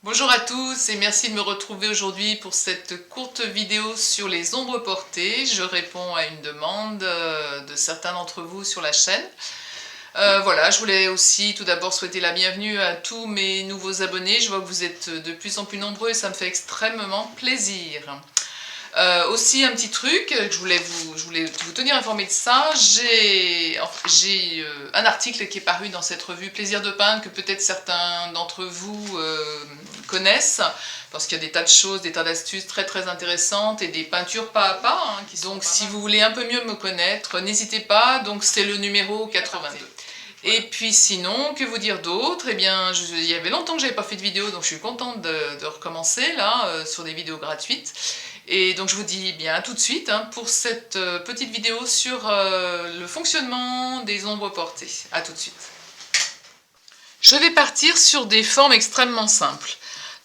Bonjour à tous et merci de me retrouver aujourd'hui pour cette courte vidéo sur les ombres portées. Je réponds à une demande de certains d'entre vous sur la chaîne. Voilà, je voulais aussi tout d'abord souhaiter la bienvenue à tous mes nouveaux abonnés. Je vois que vous êtes de plus en plus nombreux et ça me fait extrêmement plaisir. Aussi un petit truc, je voulais vous tenir informé de ça, j'ai un article qui est paru dans cette revue Plaisir de peindre que peut-être certains d'entre vous connaissent, parce qu'il y a des tas de choses, des tas d'astuces très intéressantes et des peintures pas à pas, hein, donc si vous voulez un peu mieux me connaître, n'hésitez pas, donc c'est le numéro 82. Et puis sinon, que vous dire d'autre? Eh bien, il y avait longtemps que j'avais pas fait de vidéo, donc je suis contente de recommencer là, sur des vidéos gratuites. Et donc je vous dis bien à tout de suite hein, pour cette petite vidéo sur le fonctionnement des ombres portées. À tout de suite. Je vais partir sur des formes extrêmement simples.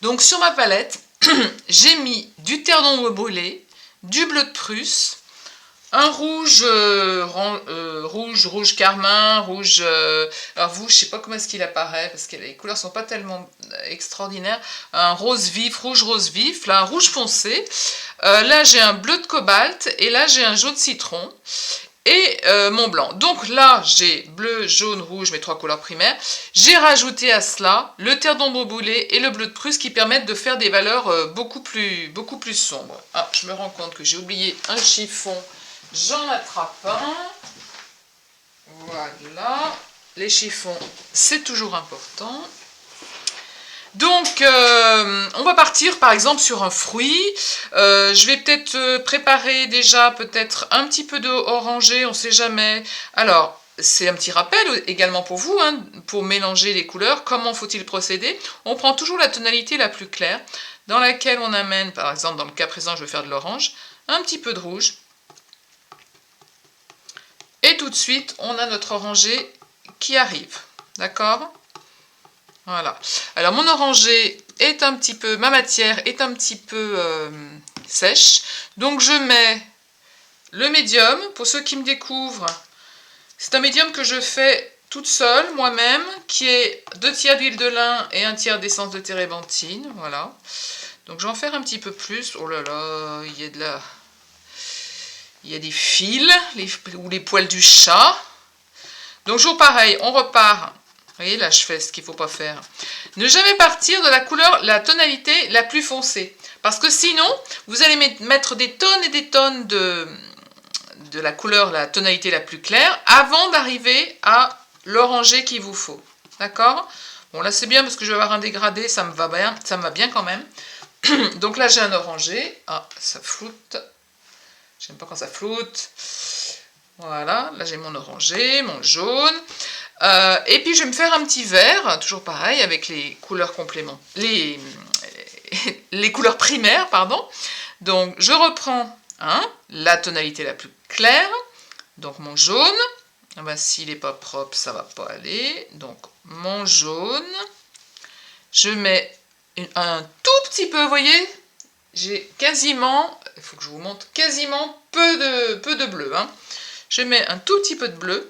Donc sur ma palette, j'ai mis du terre d'ombre brûlé, du bleu de Prusse, un rouge, rouge carmin, rouge... alors vous, je sais pas comment est-ce qu'il apparaît, parce que les couleurs sont pas tellement extraordinaires. Un rose vif, rouge rose vif, là un rouge foncé. Là j'ai un bleu de cobalt, et là j'ai un jaune citron. Et mon blanc. Donc là, j'ai bleu, jaune, rouge, mes trois couleurs primaires. J'ai rajouté à cela le terre d'ombre brûlé et le bleu de Prusse qui permettent de faire des valeurs beaucoup plus sombres. Ah, je me rends compte que j'ai oublié un chiffon. J'en attrape un. Voilà. Les chiffons, c'est toujours important. Donc, on va partir par exemple sur un fruit. Je vais peut-être préparer déjà peut-être un petit peu d'orangé, on ne sait jamais. Alors, c'est un petit rappel également pour vous, hein, pour mélanger les couleurs. Comment faut-il procéder? On prend toujours la tonalité la plus claire, dans laquelle on amène, par exemple dans le cas présent, je vais faire de l'orange, un petit peu de rouge. Et tout de suite, on a notre orangé qui arrive. D'accord ? Voilà. Alors mon orangé est un petit peu, ma matière est un petit peu sèche. Donc je mets le médium. Pour ceux qui me découvrent, c'est un médium que je fais toute seule, moi-même, qui est 2 tiers d'huile de lin et 1 tiers d'essence de térébenthine. Voilà. Donc je vais en faire un petit peu plus. Oh là là, il y a de la... Il y a des fils, ou les poils du chat. Donc toujours pareil, on repart. Vous voyez, là, je fais ce qu'il ne faut pas faire. Ne jamais partir de la couleur, la tonalité la plus foncée. Parce que sinon, vous allez mettre des tonnes et des tonnes de la couleur, la tonalité la plus claire, avant d'arriver à l'orangé qu'il vous faut. D'accord? Bon, là, c'est bien parce que je vais avoir un dégradé, ça me va bien quand même. Donc là, j'ai un orangé. Ah, ça floute. J'aime pas quand ça floute. Voilà, là, j'ai mon orangé, mon jaune. Et puis je vais me faire un petit vert, toujours pareil, avec les couleurs complémentaires, les couleurs primaires, pardon. Donc je reprends la tonalité la plus claire, donc mon jaune. Ah ben, s'il n'est pas propre, ça va pas aller. Donc mon jaune. Je mets un tout petit peu, vous voyez, j'ai quasiment, il faut que je vous montre, quasiment peu de bleu. Hein. Je mets un tout petit peu de bleu.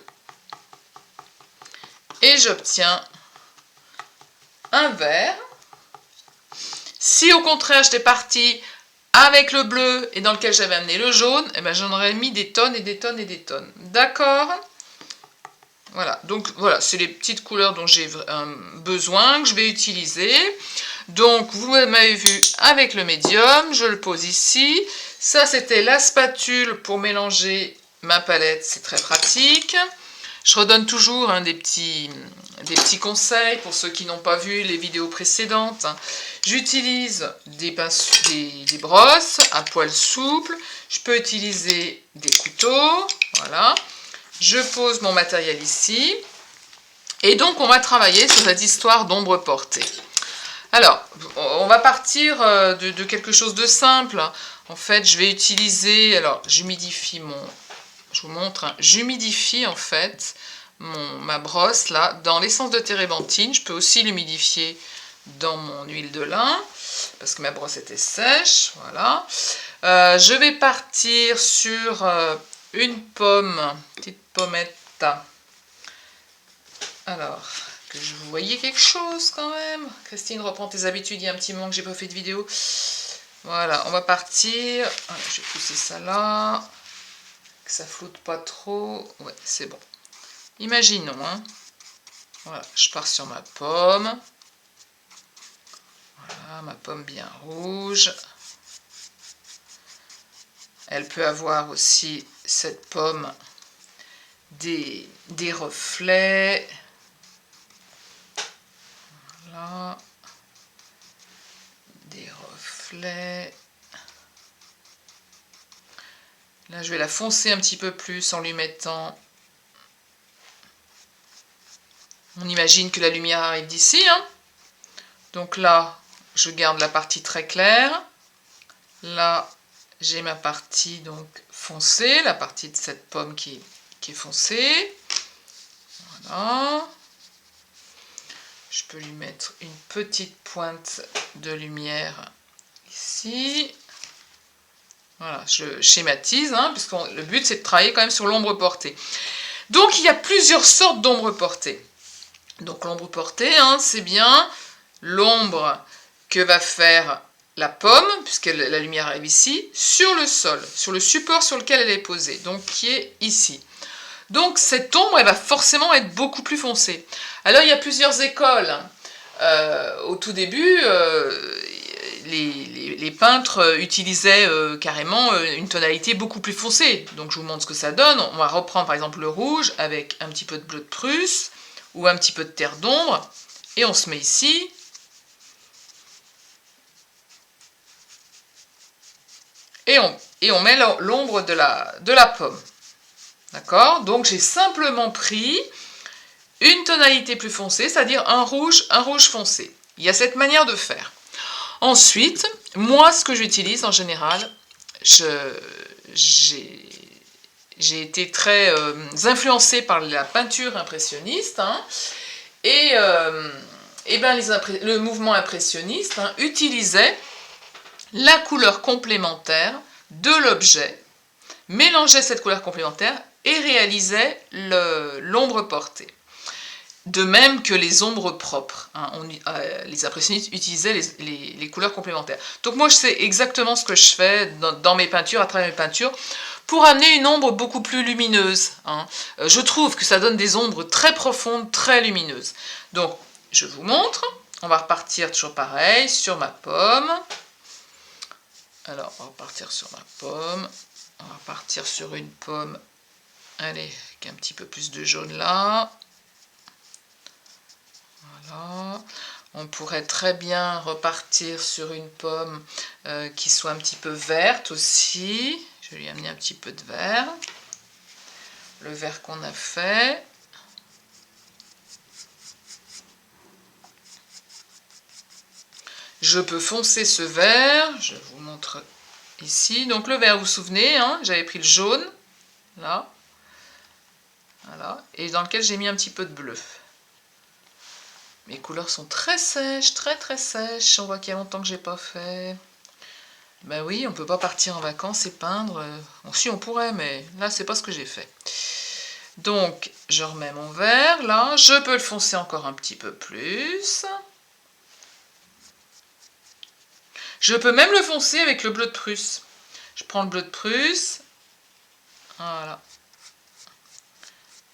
Et j'obtiens un vert. Si au contraire j'étais partie avec le bleu et dans lequel j'avais amené le jaune, eh ben, j'en aurais mis des tonnes et des tonnes et des tonnes. D'accord? Voilà, donc voilà, c'est les petites couleurs dont j'ai besoin, que je vais utiliser. Donc vous m'avez vu avec le médium, je le pose ici. Ça c'était la spatule pour mélanger ma palette, c'est très pratique. Je redonne toujours des petits conseils pour ceux qui n'ont pas vu les vidéos précédentes. J'utilise des brosses à poils souples. Je peux utiliser des couteaux. Voilà. Je pose mon matériel ici. Et donc, on va travailler sur cette histoire d'ombre portée. Alors, on va partir de quelque chose de simple. En fait, je vais utiliser... Alors, j'humidifie mon... Je vous montre, hein. J'humidifie en fait ma brosse là dans l'essence de térébenthine. Je peux aussi l'humidifier dans mon huile de lin parce que ma brosse était sèche. Voilà. Je vais partir sur une petite pommette. Alors, que je vous voyais quelque chose quand même. Christine, reprends tes habitudes, il y a un petit moment que j'ai pas fait de vidéo. Voilà, on va partir. Alors, je vais pousser ça là. Que ça floute pas trop. Ouais, c'est bon. Imaginons, hein. Voilà, je pars sur ma pomme. Voilà, ma pomme bien rouge. Elle peut avoir aussi, cette pomme, des reflets. Voilà. Des reflets. Là, je vais la foncer un petit peu plus en lui mettant... On imagine que la lumière arrive d'ici, hein. Donc là, je garde la partie très claire. Là, j'ai ma partie donc foncée, la partie de cette pomme qui est foncée. Voilà. Je peux lui mettre une petite pointe de lumière ici. Voilà, je schématise, hein, puisque le but c'est de travailler quand même sur l'ombre portée. Donc il y a plusieurs sortes d'ombre portée. Donc l'ombre portée, hein, c'est bien l'ombre que va faire la pomme, puisque la lumière arrive ici, sur le sol, sur le support sur lequel elle est posée, donc qui est ici. Donc cette ombre, elle va forcément être beaucoup plus foncée. Alors il y a plusieurs écoles. Au tout début, les peintres utilisaient carrément une tonalité beaucoup plus foncée. Donc je vous montre ce que ça donne. On va reprendre par exemple le rouge avec un petit peu de bleu de Prusse ou un petit peu de terre d'ombre. Et on se met ici. Et on met l'ombre de la pomme. D'accord? Donc j'ai simplement pris une tonalité plus foncée, c'est-à-dire un rouge foncé. Il y a cette manière de faire. Ensuite, moi ce que j'utilise en général, j'ai été très influencée par la peinture impressionniste, hein, et ben le mouvement impressionniste, hein, utilisait la couleur complémentaire de l'objet, mélangeait cette couleur complémentaire et réalisait l'ombre portée. De même que les ombres propres. Hein, les impressionnistes utilisaient les couleurs complémentaires. Donc moi, je sais exactement ce que je fais dans mes peintures, à travers mes peintures, pour amener une ombre beaucoup plus lumineuse. Hein. Je trouve que ça donne des ombres très profondes, très lumineuses. Donc, je vous montre. On va repartir toujours pareil, sur ma pomme. Alors, on va repartir sur ma pomme. On va repartir sur une pomme, allez, avec un petit peu plus de jaune là. Voilà. On pourrait très bien repartir sur une pomme qui soit un petit peu verte aussi. Je vais lui amener un petit peu de vert. Le vert qu'on a fait. Je peux foncer ce vert. Je vous montre ici. Donc le vert, vous vous souvenez, hein, j'avais pris le jaune. Là. Voilà. Et dans lequel j'ai mis un petit peu de bleu. Mes couleurs sont très sèches, très très sèches. On voit qu'il y a longtemps que j'ai pas fait. Ben oui, on peut pas partir en vacances et peindre. Bon, si on pourrait, mais là c'est pas ce que j'ai fait. Donc je remets mon vert là. Je peux le foncer encore un petit peu plus. Je peux même le foncer avec le bleu de Prusse. Je prends le bleu de Prusse. Voilà.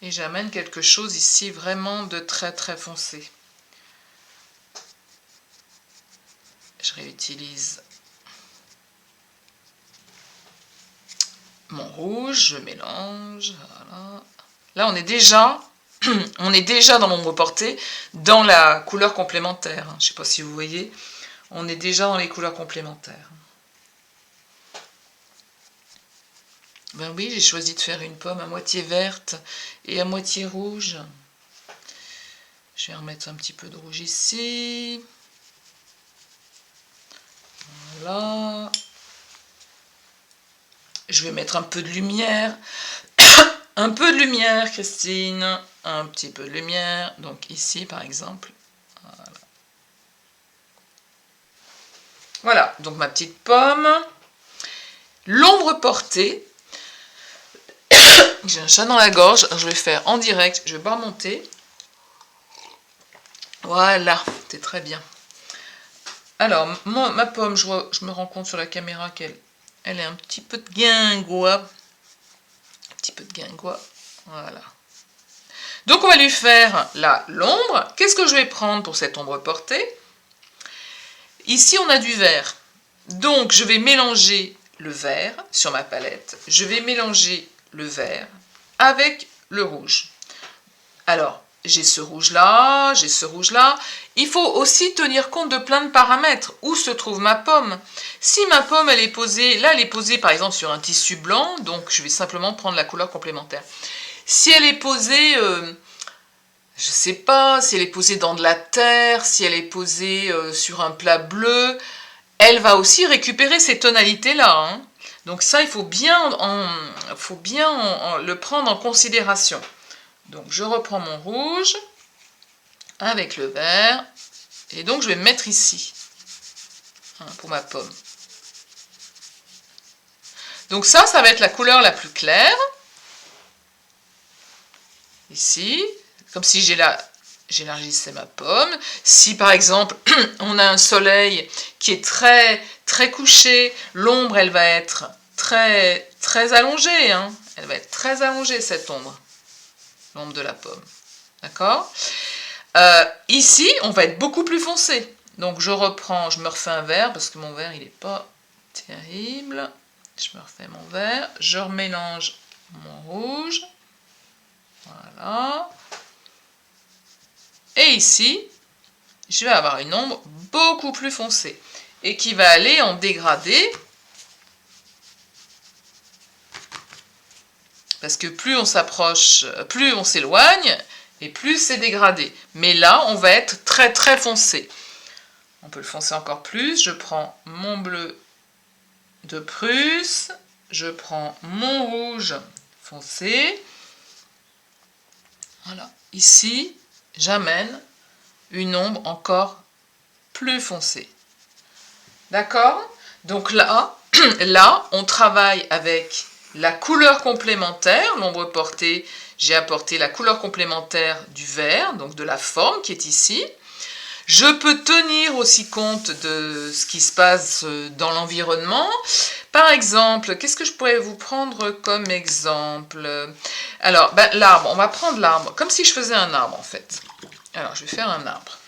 Et j'amène quelque chose ici vraiment de très très foncé. Je réutilise mon rouge, je mélange, voilà. Là on est déjà dans l'ombre portée, dans la couleur complémentaire. Je ne sais pas si vous voyez, on est déjà dans les couleurs complémentaires. Ben oui, j'ai choisi de faire une pomme à moitié verte et à moitié rouge. Je vais remettre un petit peu de rouge ici. Voilà. Je vais mettre un peu de lumière. Un peu de lumière, Christine. Un petit peu de lumière. Donc ici, par exemple. Voilà. Voilà. Donc ma petite pomme. L'ombre portée. J'ai un chat dans la gorge. Je vais faire en direct. Je vais pas remonter. Voilà, c'est très bien. Alors, ma pomme, je me rends compte sur la caméra qu'elle est un petit peu de guingois. Un petit peu de guingois, voilà. Donc on va lui faire là l'ombre. Qu'est-ce que je vais prendre pour cette ombre portée? Ici on a du vert. Donc je vais mélanger le vert sur ma palette. Je vais mélanger le vert avec le rouge. Alors, j'ai ce rouge-là, j'ai ce rouge-là. Il faut aussi tenir compte de plein de paramètres. Où se trouve ma pomme? Si ma pomme, elle est posée, là, elle est posée par exemple sur un tissu blanc, donc je vais simplement prendre la couleur complémentaire. Si elle est posée, je sais pas, si elle est posée dans de la terre, si elle est posée sur un plat bleu, elle va aussi récupérer ces tonalités-là. Hein. Donc ça, il faut bien, le prendre en considération. Donc je reprends mon rouge avec le vert et donc je vais me mettre ici hein, pour ma pomme. Donc ça va être la couleur la plus claire. Ici, comme si j'élargissais ma pomme. Si par exemple on a un soleil qui est très très couché, l'ombre elle va être très très allongée. Hein. Elle va être très allongée cette ombre, l'ombre de la pomme. D'accord? Ici, on va être beaucoup plus foncé. Donc je reprends, je me refais un vert parce que mon vert il n'est pas terrible. Je me refais mon vert, je remélange mon rouge. Voilà. Et ici, je vais avoir une ombre beaucoup plus foncée et qui va aller en dégradé. Parce que plus on s'approche, plus on s'éloigne et plus c'est dégradé. Mais là, on va être très très foncé. On peut le foncer encore plus. Je prends mon bleu de Prusse, je prends mon rouge foncé. Voilà. Ici, j'amène une ombre encore plus foncée. D'accord? Donc là, on travaille avec la couleur complémentaire. L'ombre portée, j'ai apporté la couleur complémentaire du vert, donc de la forme qui est ici. Je peux tenir aussi compte de ce qui se passe dans l'environnement. Par exemple, qu'est-ce que je pourrais vous prendre comme exemple? Alors, l'arbre, on va prendre l'arbre, comme si je faisais un arbre en fait. Alors, je vais faire un arbre.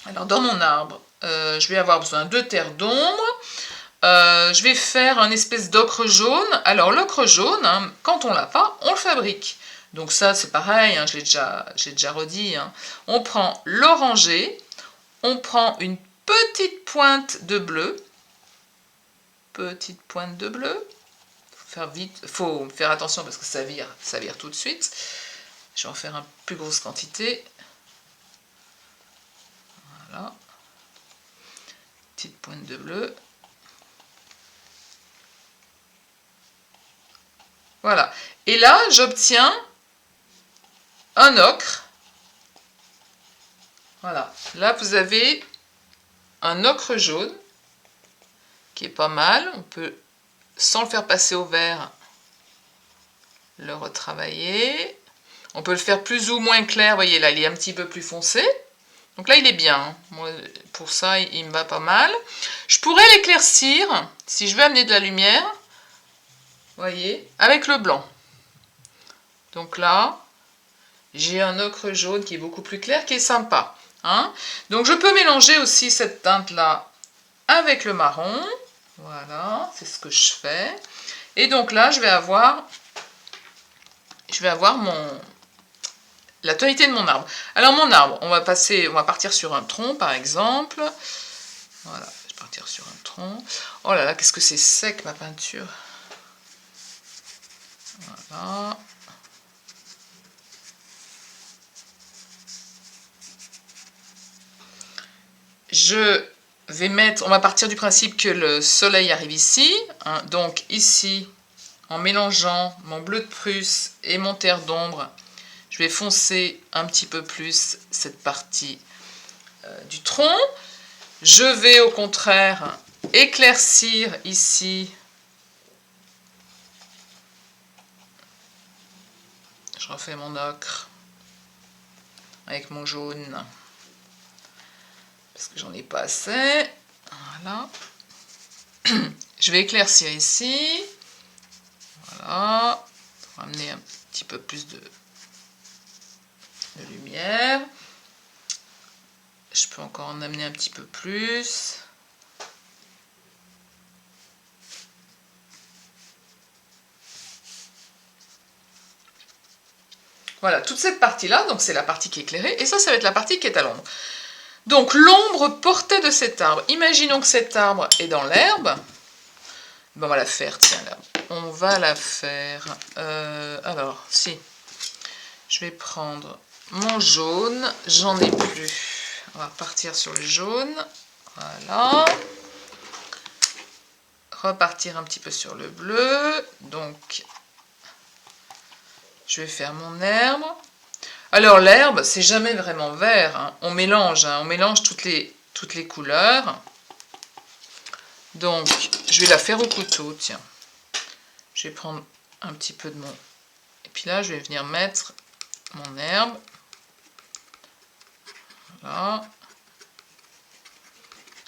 Alors, dans mon arbre, je vais avoir besoin de terre d'ombre. Je vais faire un espèce d'ocre jaune. Alors, l'ocre jaune, hein, quand on l'a pas, on le fabrique. Donc ça, c'est pareil, hein, j'ai déjà redit. Hein. On prend l'orangé, on prend une petite pointe de bleu. Petite pointe de bleu. Faut faire attention parce que ça vire tout de suite. Je vais en faire une plus grosse quantité. Voilà. Petite pointe de bleu. Voilà. Et là, j'obtiens un ocre. Voilà. Là, vous avez un ocre jaune qui est pas mal. On peut, sans le faire passer au vert, le retravailler. On peut le faire plus ou moins clair. Vous voyez, là, il est un petit peu plus foncé. Donc là, il est bien. Moi, pour ça, il me va pas mal. Je pourrais l'éclaircir, si je veux amener de la lumière, vous voyez, avec le blanc. Donc là, j'ai un ocre jaune qui est beaucoup plus clair, qui est sympa. Hein. Donc je peux mélanger aussi cette teinte-là avec le marron. Voilà, c'est ce que je fais. Et donc là, je vais avoir la tonalité de mon arbre. Alors mon arbre, on va partir sur un tronc par exemple. Voilà, je vais partir sur un tronc. Oh là là, qu'est-ce que c'est sec ma peinture. Voilà. On va partir du principe que le soleil arrive ici. Hein, donc ici, en mélangeant mon bleu de Prusse et mon terre d'ombre, je vais foncer un petit peu plus cette partie du tronc. Je vais au contraire éclaircir ici. Je refais mon ocre avec mon jaune. parce que j'en ai pas assez. Voilà. Je vais éclaircir ici. Voilà. Pour amener un petit peu plus de lumière. Je peux encore en amener un petit peu plus. Voilà, toute cette partie-là, donc c'est la partie qui est éclairée, et ça va être la partie qui est à l'ombre. Donc l'ombre portée de cet arbre. Imaginons que cet arbre est dans l'herbe. Ben, on va la faire, tiens, l'herbe. On va la faire. Alors, si. Je vais prendre mon jaune. J'en ai plus. On va repartir sur le jaune. Voilà. Repartir un petit peu sur le bleu. Donc, je vais faire mon herbe. Alors l'herbe, c'est jamais vraiment vert, hein. On mélange toutes les couleurs. Donc, je vais la faire au couteau, tiens. Je vais prendre un petit peu de mon... Et puis là, je vais venir mettre mon herbe. Voilà.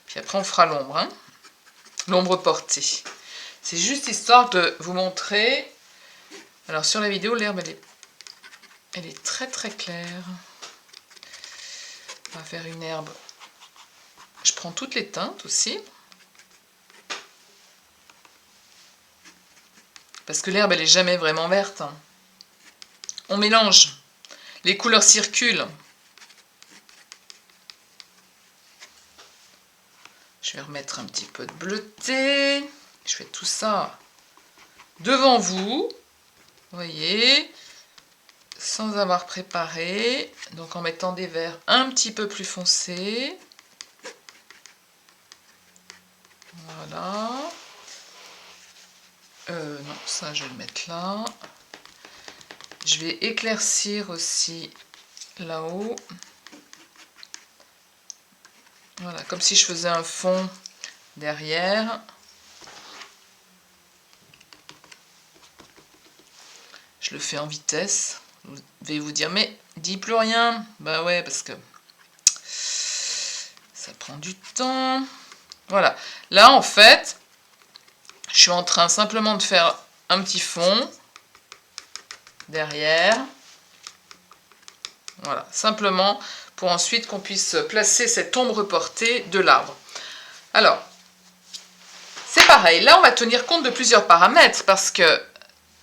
Puis après, on fera l'ombre, hein. L'ombre portée. C'est juste histoire de vous montrer... Alors, sur la vidéo, l'herbe, elle est très très claire. On va faire une herbe. Je prends toutes les teintes aussi. Parce que l'herbe, elle est jamais vraiment verte. On mélange. Les couleurs circulent. Je vais remettre un petit peu de bleuté. Je fais tout ça devant vous. Vous voyez, sans avoir préparé. Donc en mettant des verts un petit peu plus foncés. Voilà. Non, ça je vais le mettre là. Je vais éclaircir aussi là-haut. Voilà, comme si je faisais un fond derrière. Je le fais en vitesse. Vous devez vous dire, mais dis plus rien. Bah ouais, parce que ça prend du temps. Voilà. Là, en fait, je suis en train simplement de faire un petit fond derrière. Voilà, simplement pour ensuite qu'on puisse placer cette ombre portée de l'arbre. Alors, c'est pareil. Là, on va tenir compte de plusieurs paramètres parce que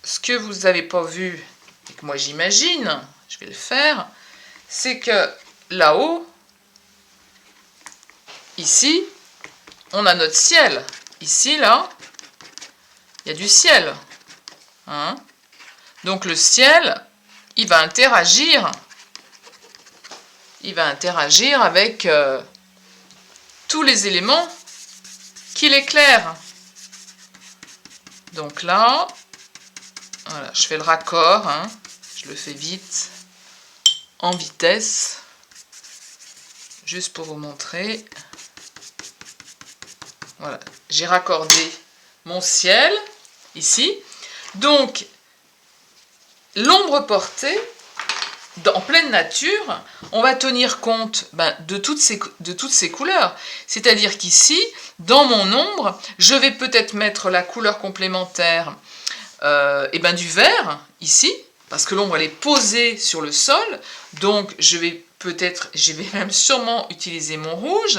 ce que vous n'avez pas vu, et que moi j'imagine, je vais le faire, c'est que là-haut, ici, on a notre ciel. Ici, là, il y a du ciel. Hein? Donc le ciel, il va interagir avec tous les éléments qui l'éclairent. Donc là, voilà, je fais le raccord, hein, je le fais vite, en vitesse, juste pour vous montrer. Voilà, j'ai raccordé mon ciel, ici. Donc, l'ombre portée, en pleine nature, on va tenir compte de toutes ces couleurs. C'est-à-dire qu'ici, dans mon ombre, je vais peut-être mettre la couleur complémentaire du vert, ici, parce que l'ombre elle est posée sur le sol, donc je vais même sûrement utiliser mon rouge.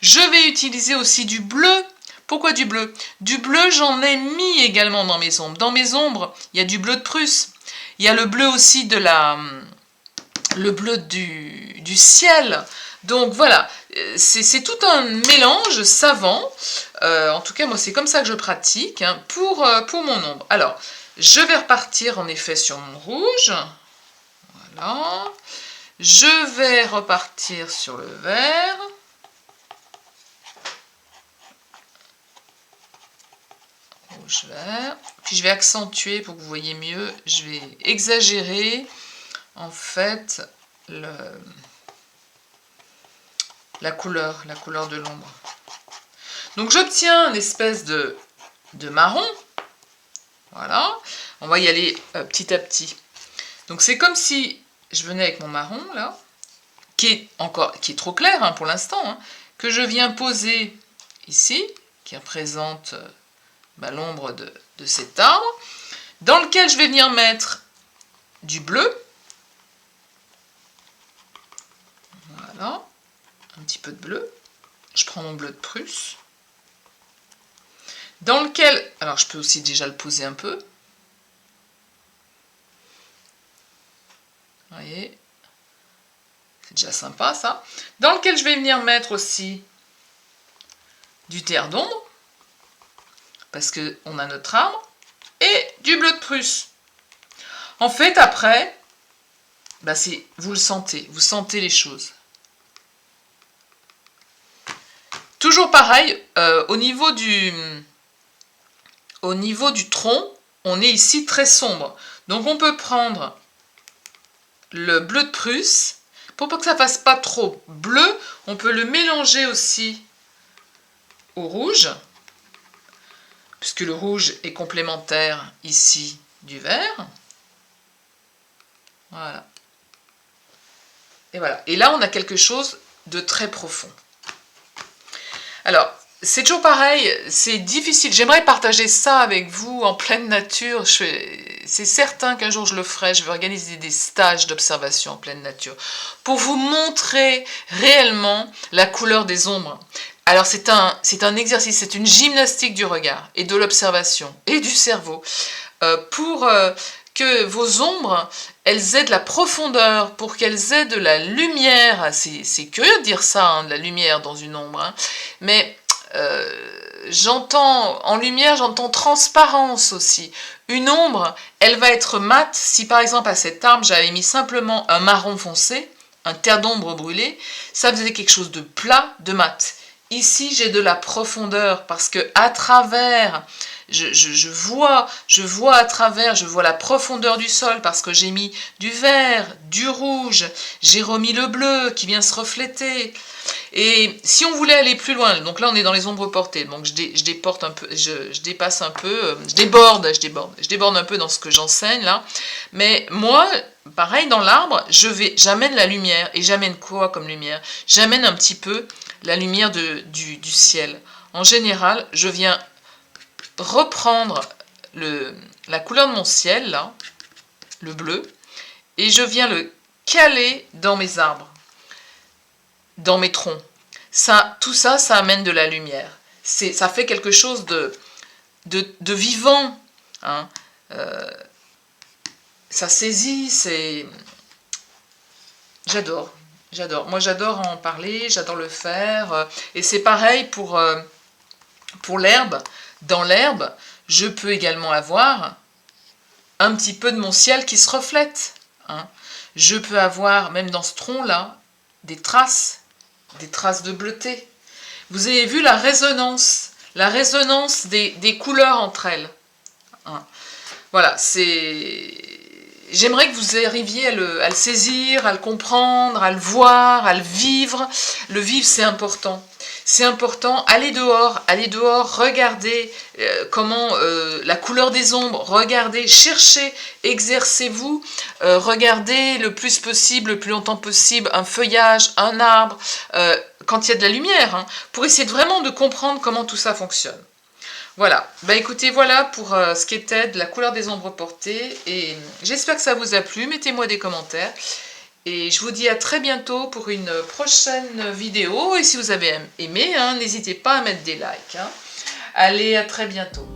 Je vais utiliser aussi du bleu. Pourquoi du bleu? Du bleu, j'en ai mis également dans mes ombres. Dans mes ombres, il y a du bleu de Prusse. Il y a le bleu aussi le bleu du ciel. Donc voilà, c'est tout un mélange savant. En tout cas, moi, c'est comme ça que je pratique, hein, pour mon ombre. Alors, je vais repartir en effet sur mon rouge. Voilà. Je vais repartir sur le vert. Rouge, vert. Puis je vais accentuer pour que vous voyez mieux. Je vais exagérer, en fait, la couleur de l'ombre. Donc j'obtiens une espèce de marron. Voilà. On va y aller petit à petit. Donc c'est comme si je venais avec mon marron, là. qui est trop clair hein, pour l'instant, hein, que je viens poser ici, qui représente l'ombre de cet arbre, dans lequel je vais venir mettre du bleu. Voilà, un petit peu de bleu. Je prends mon bleu de Prusse. Dans lequel, alors je peux aussi déjà le poser un peu. Vous voyez, c'est déjà sympa ça. Dans lequel je vais venir mettre aussi du terre d'ombre, parce qu'on a notre arbre, et du bleu de Prusse. En fait, après, vous le sentez, vous sentez les choses. Toujours pareil, au niveau du tronc, on est ici très sombre. Donc on peut prendre le bleu de Prusse. Pour pas que ça fasse pas trop bleu, on peut le mélanger aussi au rouge, puisque le rouge est complémentaire ici du vert. Voilà. Et voilà. Et là, on a quelque chose de très profond. Alors, c'est toujours pareil, c'est difficile. J'aimerais partager ça avec vous en pleine nature. C'est certain qu'un jour je le ferai. Je vais organiser des stages d'observation en pleine nature pour vous montrer réellement la couleur des ombres. Alors, c'est un exercice, c'est une gymnastique du regard et de l'observation et du cerveau pour que vos ombres, elles aient de la profondeur, pour qu'elles aient de la lumière. C'est curieux de dire ça, hein, de la lumière dans une ombre, hein. Mais en lumière, j'entends transparence aussi. Une ombre, elle va être mate. Si par exemple à cet arbre, j'avais mis simplement un marron foncé, un terre d'ombre brûlé, ça faisait quelque chose de plat, de mat. Ici, j'ai de la profondeur parce que à travers, je vois à travers, je vois la profondeur du sol parce que j'ai mis du vert, du rouge, j'ai remis le bleu qui vient se refléter. Et si on voulait aller plus loin, donc là on est dans les ombres portées, donc je déborde un peu dans ce que j'enseigne là. Mais moi, pareil dans l'arbre, j'amène la lumière. Et j'amène quoi comme lumière? J'amène un petit peu la lumière du ciel. En général, je viens reprendre la couleur de mon ciel, là, le bleu, et je viens le caler dans mes arbres, dans mes troncs. Tout ça amène de la lumière. Ça fait quelque chose de vivant. Hein. Ça saisit, J'adore. Moi, j'adore en parler, j'adore le faire. Et c'est pareil pour l'herbe. Dans l'herbe, je peux également avoir un petit peu de mon ciel qui se reflète. Hein. Je peux avoir, même dans ce tronc-là, des traces de bleuté. Vous avez vu la résonance des couleurs entre elles. Hein. Voilà, j'aimerais que vous arriviez à le saisir, à le comprendre, à le voir, à le vivre. Le vivre, c'est important. C'est important, allez dehors, regardez comment la couleur des ombres, regardez, cherchez, exercez-vous, regardez le plus possible, le plus longtemps possible, un feuillage, un arbre, quand il y a de la lumière, hein, pour essayer vraiment de comprendre comment tout ça fonctionne. Voilà, écoutez, voilà pour ce qui était de la couleur des ombres portées, et j'espère que ça vous a plu, mettez-moi des commentaires. Et je vous dis à très bientôt pour une prochaine vidéo. Et si vous avez aimé, hein, n'hésitez pas à mettre des likes. Hein. Allez, à très bientôt.